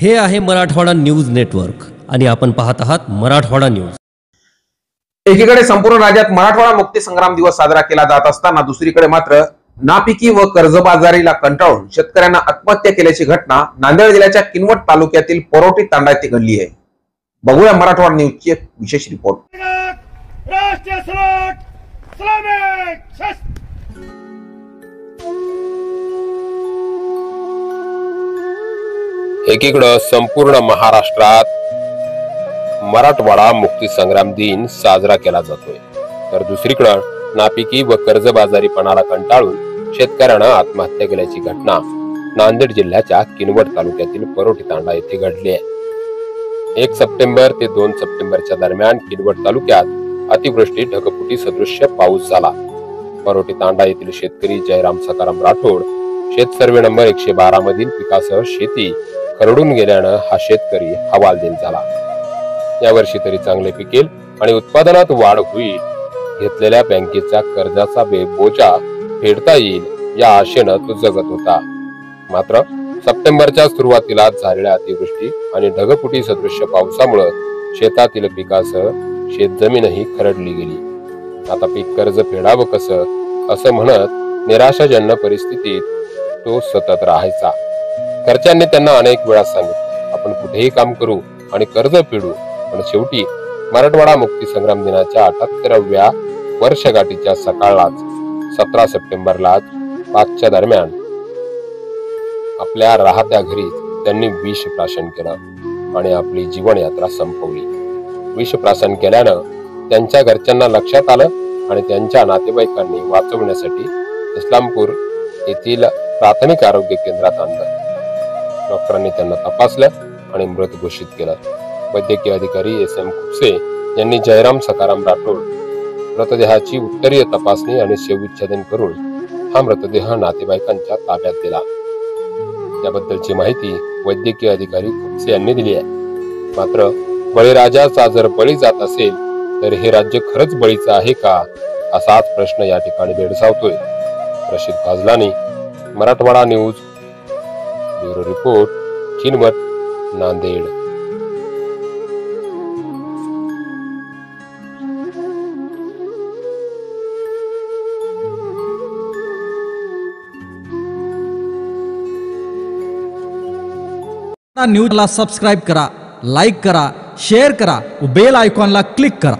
हे आहे Marathwada news network आणि आपण पाहत आहात मराठवाडा न्यूज। एकीकडे संपूर्ण राज्यात मराठवाडा मुक्ती संग्राम दिवस साजरा केला जात असताना दुसरीकडे मात्र नापिकी व कर्जबाजारीला कंटाळून शेतकऱ्यांना आत्महत्या केल्याची घटना नांदेड जिल्ह्याच्या किनवट तालुक्यातील परोटी तांडा येथे घडली आहे। बघूया मराठवाडा न्यूजची एक विशेष रिपोर्ट। एकीकडे संपूर्ण महाराष्ट्रात मराठवाडा मुक्ती संग्राम दिन साजरा केला जातोय, तर दुसरीकडे नापिकी व कर्जबाजारीपणाला कंटाळून शेतकऱ्यांना आत्महत्या केल्याची घटना नांदेड जिल्ह्याच्या किनवट तालुक्यातील परोटी तांडा येथे घडली आहे। 1 सप्टेंबर ते 2 सप्टेंबरच्या दरम्यान किनवट तालुक्यात अतिवृष्टी ढगफुटी सदृश्य पाऊस झाला। परोटी तांडा येथील शेतकरी जयराम सकाराम राठोड शेत सर्वे नंबर 112 मधील पिकासह शेती खरडून गेल्यानं हा शेतकरी हवालदिल झाला। यावर्षी तरी चांगले पिकेल आणि उत्पादनात वाढ होईल, घेतलेल्या बँकेच्या कर्जाचा बोजा फेडता येईल या आशेनं तो जगत होता। मात्र सप्टेंबरच्या सुरुवातीला झालेल्या अतिवृष्टी आणि ढगफुटी सदृश्य पावसामुळे शेतातील पिकासह शेतजमीनही खरडली गेली। आता पीक कर्ज फेडावं कसं असं म्हणत निराशाजनक परिस्थितीत तो सतत राहायचा। घरच्यांनी त्यांना अनेक वेळा सांगितलं, आपण कुठेही काम करू आणि कर्ज फेडू, पण शेवटी मराठवाडा मुक्ती संग्राम दिनाच्या 78व्या वर्षगाठीच्या सकाळलाच 17 सप्टेंबरला 5च्या दरम्यान आपल्या राहत्या घरी त्यांनी विष प्राशन केलं आणि आपली जीवन यात्रा संपवली। विष प्राशन केल्यानं त्यांच्या घरच्यांना लक्षात आलं आणि त्यांच्या नातेवाईकांनी वाचवण्यासाठी इस्लामपूर येथील प्राथमिक आरोग्य केंद्रात आणलं। डॉक्टरांनी त्यांना तपासलं आणि मृत घोषित केलं। वैद्यकीय अधिकारी SM खुपसे यांनी जयराम सकाराम राठोड मृतदेहाची उत्तरीय तपासणी आणि शवविच्छेदन करून हा मृतदेह नातेवाईकांच्या ताब्यात दिला। याबद्दलची माहिती वैद्यकीय अधिकारी खुपसे यांनी दिली आहे। मात्र बळीराजाचा जर बळी जात असेल तर हे राज्य खरंच बळीचं आहे का, असाच प्रश्न या ठिकाणी भेडसावतोय। Rashid Fazlani, Marathwada news, bureau report, Kinwat, Nanded. न्यूजला सबस्क्राइब करा, लाईक करा, शेअर करा, बेल आयकॉनला क्लिक करा।